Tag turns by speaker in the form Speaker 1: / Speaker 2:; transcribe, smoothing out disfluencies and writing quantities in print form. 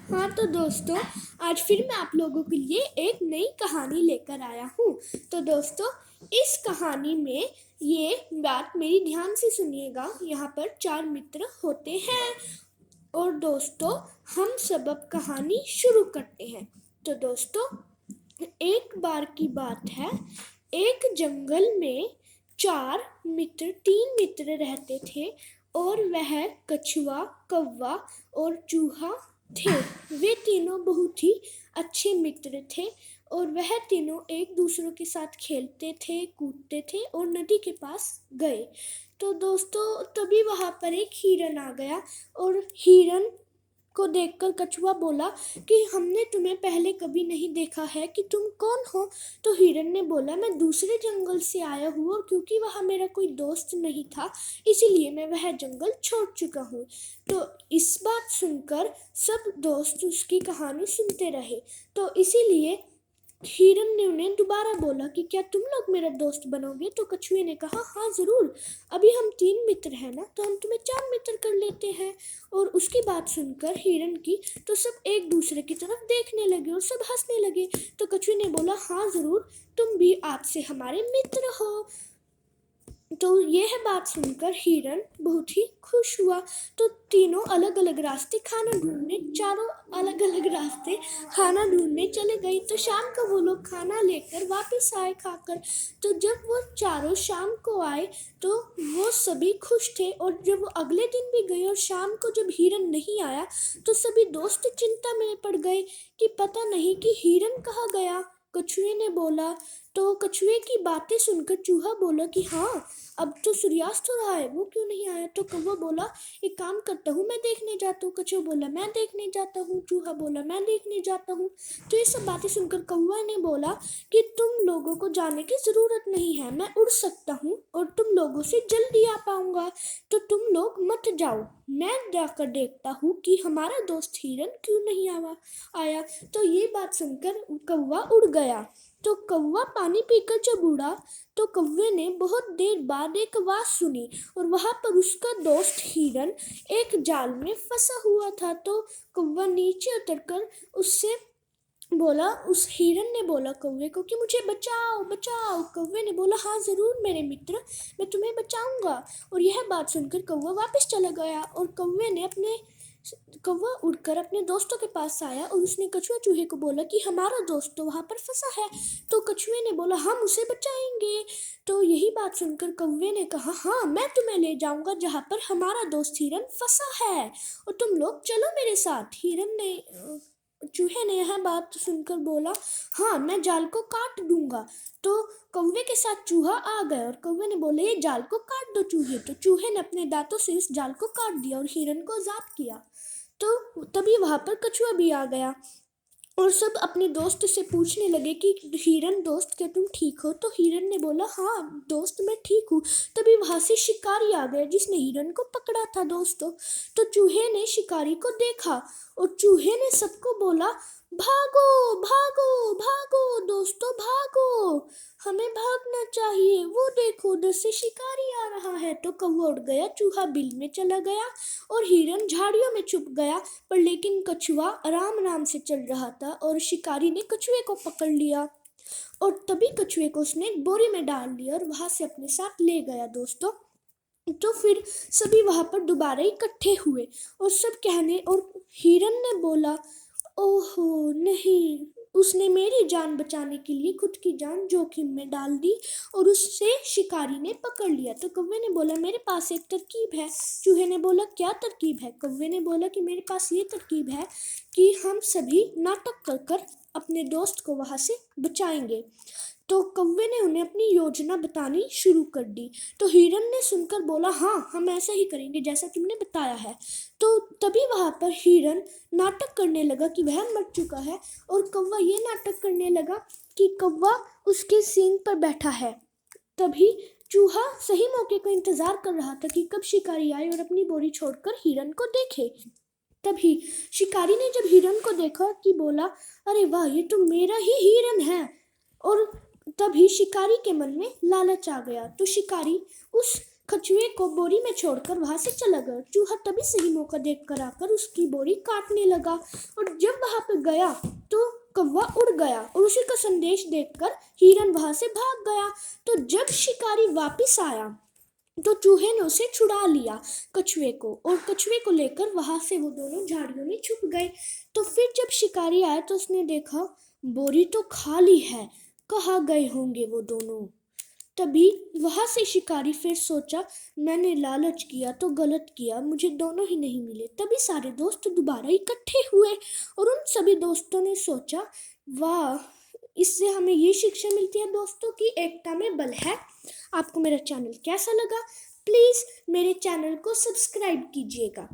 Speaker 1: हाँ तो दोस्तों, आज फिर मैं आप लोगों के लिए एक नई कहानी लेकर आया हूँ। तो दोस्तों, इस कहानी में ये बात मेरी ध्यान से सुनिएगा। यहाँ पर 4 मित्र होते हैं और दोस्तों, हम सब अब कहानी शुरू करते हैं। तो दोस्तों, एक बार की बात है, एक जंगल में 3 मित्र रहते थे और वह कछुआ, कौवा और चूहा थे। वे तीनों बहुत ही अच्छे मित्र थे और वह तीनों एक दूसरे के साथ खेलते थे, कूदते थे और नदी के पास गए। तो दोस्तों, तभी वहाँ पर एक हिरन आ गया और हिरन को देखकर कछुआ बोला कि हमने तुम्हें पहले कभी नहीं देखा है, कि तुम कौन हो। तो हिरन ने बोला, मैं दूसरे जंगल से आया हूँ और क्योंकि वहाँ मेरा कोई दोस्त नहीं था, इसीलिए मैं वह जंगल छोड़ चुका हूँ। तो इस बात सुनकर सब दोस्त उसकी कहानी सुनते रहे। तो इसीलिए हिरन ने उन्हें दोबारा बोला कि क्या तुम लोग मेरा दोस्त बनोगे। तो कछुए ने कहा, हाँ ज़रूर, अभी हम 3 मित्र हैं ना, तो हम तुम्हें 4 मित्र कर लेते हैं। और उसकी बात सुनकर हिरन की तो सब एक दूसरे की तरफ देखने लगे और सब हंसने लगे। तो कछुए ने बोला, हाँ ज़रूर, तुम भी आज से हमारे मित्र हो। तो यह बात सुनकर हिरन बहुत ही खुश हुआ। तो तीनों अलग अलग रास्ते खाना ढूंढने चारों अलग अलग रास्ते खाना ढूंढने चले गए। तो शाम को वो लोग खाना लेकर वापस आए खाकर। तो जब वो चारों शाम को आए तो वो सभी खुश थे। और जब वो अगले दिन भी गए और शाम को जब हिरन नहीं आया तो सभी दोस्त चिंता में पड़ गए कि पता नहीं कि हिरन कहाँ गया। कछुए ने बोला। तो कछुए की बातें सुनकर चूहा बोला कि हाँ, अब तो सूर्यास्त हो रहा है, वो क्यों नहीं आया। तो कौवा बोला, एक काम करता हूँ, मैं देखने जाता हूँ। कछुआ बोला, मैं देखने जाता हूँ। चूहा बोला, मैं देखने जाता हूँ। तो ये सब बातें सुनकर कौवा ने बोला कि तुम लोगों को जाने की ज़रूरत नहीं है, मैं उड़ सकता हूँ और तुम लोगों से जल्दी आ पाऊंगा, तो तुम लोग मत जाओ, मैं जाकर देखता हूँ कि हमारा दोस्त हिरन क्यों नहीं आया। तो ये बात सुनकर कौवा उड़ गया। तो कौवा पानी पीकर जब उड़ा तो कौवे ने बहुत देर बाद एक आवाज़ सुनी और वहाँ पर उसका दोस्त हिरन एक जाल में फंसा हुआ था। तो कौवा नीचे उतरकर उससे बोला, उस हिरन ने बोला कौवे को कि मुझे बचाओ बचाओ। कौवे ने बोला, हाँ ज़रूर मेरे मित्र, मैं तुम्हें बचाऊंगा। और यह बात सुनकर कौवा वापस चला गया और कौवा उड़कर अपने दोस्तों के पास आया और उसने कछुआ चूहे को बोला कि हमारा दोस्त तो वहाँ पर फंसा है। तो कछुए ने बोला, हम उसे बचाएंगे। तो यही बात सुनकर कौवे ने कहा, हाँ मैं तुम्हें ले जाऊंगा जहाँ पर हमारा दोस्त हिरन फंसा है और तुम लोग चलो मेरे साथ। चूहे ने यह बात सुनकर बोला, हाँ मैं जाल को काट दूंगा। तो कौवे के साथ चूहा आ गया और कौवे ने बोला, ये जाल को काट दो चूहे। तो चूहे ने अपने दांतों से इस जाल को काट दिया और हिरन को आजाद किया। तो तभी वहाँ पर कछुआ भी आ गया और सब अपने दोस्त से पूछने लगे कि हिरन दोस्त, क्या तुम ठीक हो। तो हिरन ने बोला, हाँ दोस्त मैं ठीक हूँ। तभी वहाँ से शिकारी आ गया जिसने हिरन को पकड़ा था दोस्तों। तो चूहे ने शिकारी को देखा और चूहे ने सबको बोला, भागो भागो भागो दोस्तों भागो, हमें भागना चाहिए, वो देखो उधर से शिकारी आ रहा है। तो कौवा उड़ गया, चूहा बिल में चला गया और हिरन झाड़ियों में छुप गया। पर लेकिन कछुआ आराम आराम से चल रहा था और शिकारी ने कछुए को पकड़ लिया और तभी कछुए को उसने एक बोरी में डाल लिया और वहाँ से अपने साथ ले गया दोस्तों। तो फिर सभी वहाँ पर दोबारा इकट्ठे हुए और सब कहने, और हिरन ने बोला, ओहो नहीं, उसने मेरी जान बचाने के लिए खुद की जान जोखिम में डाल दी और उससे शिकारी ने पकड़ लिया। तो कौवे ने बोला, मेरे पास एक तरकीब है। चूहे ने बोला, क्या तरकीब है। कौवे ने बोला कि मेरे पास ये तरकीब है कि हम सभी नाटक कर कर अपने दोस्त को वहाँ से बचाएंगे। तो कौवे ने उन्हें अपनी योजना बतानी शुरू कर दी। तो हिरन ने सुनकर बोला, हाँ हम ऐसा ही करेंगे जैसा तुमने बताया है। तो तभी वहाँ पर हिरन नाटक करने लगा कि वह मर चुका है और कौवा ये नाटक करने लगा कि कौवा उसके सींग पर बैठा है। तभी चूहा सही मौके का इंतजार कर रहा था कि कब शिकारी आए और अपनी बोरी छोड़कर हिरन को देखे। तभी शिकारी ने जब हिरन को देखा कि बोला, अरे वाह, ये तो मेरा ही हिरन है। और तभी शिकारी के मन में लालच आ गया। तो शिकारी उस कछुए को बोरी में छोड़कर वहां से चला गया। चूहा तभी सही मौका देखकर आकर उसकी बोरी काटने लगा और जब वहां पर गया तो कौवा उड़ गया और उसी का संदेश देखकर हिरन वहां से भाग गया। तो जब शिकारी वापस आया तो चूहे ने उसे छुड़ा लिया कछुए को, और कछुए को लेकर वहां से वो दोनों झाड़ियों में छुप गए। तो फिर जब शिकारी आया तो उसने देखा बोरी तो खाली है, कहाँ गए होंगे वो दोनों। तभी वहां से शिकारी फिर सोचा, मैंने लालच किया तो गलत किया, मुझे दोनों ही नहीं मिले। तभी सारे दोस्त दोबारा इकट्ठे हुए और उन सभी दोस्तों ने सोचा, वाह, इससे हमें ये शिक्षा मिलती है दोस्तों की एकता में बल है। आपको मेरा चैनल कैसा लगा? प्लीज़ मेरे चैनल को सब्सक्राइब कीजिएगा।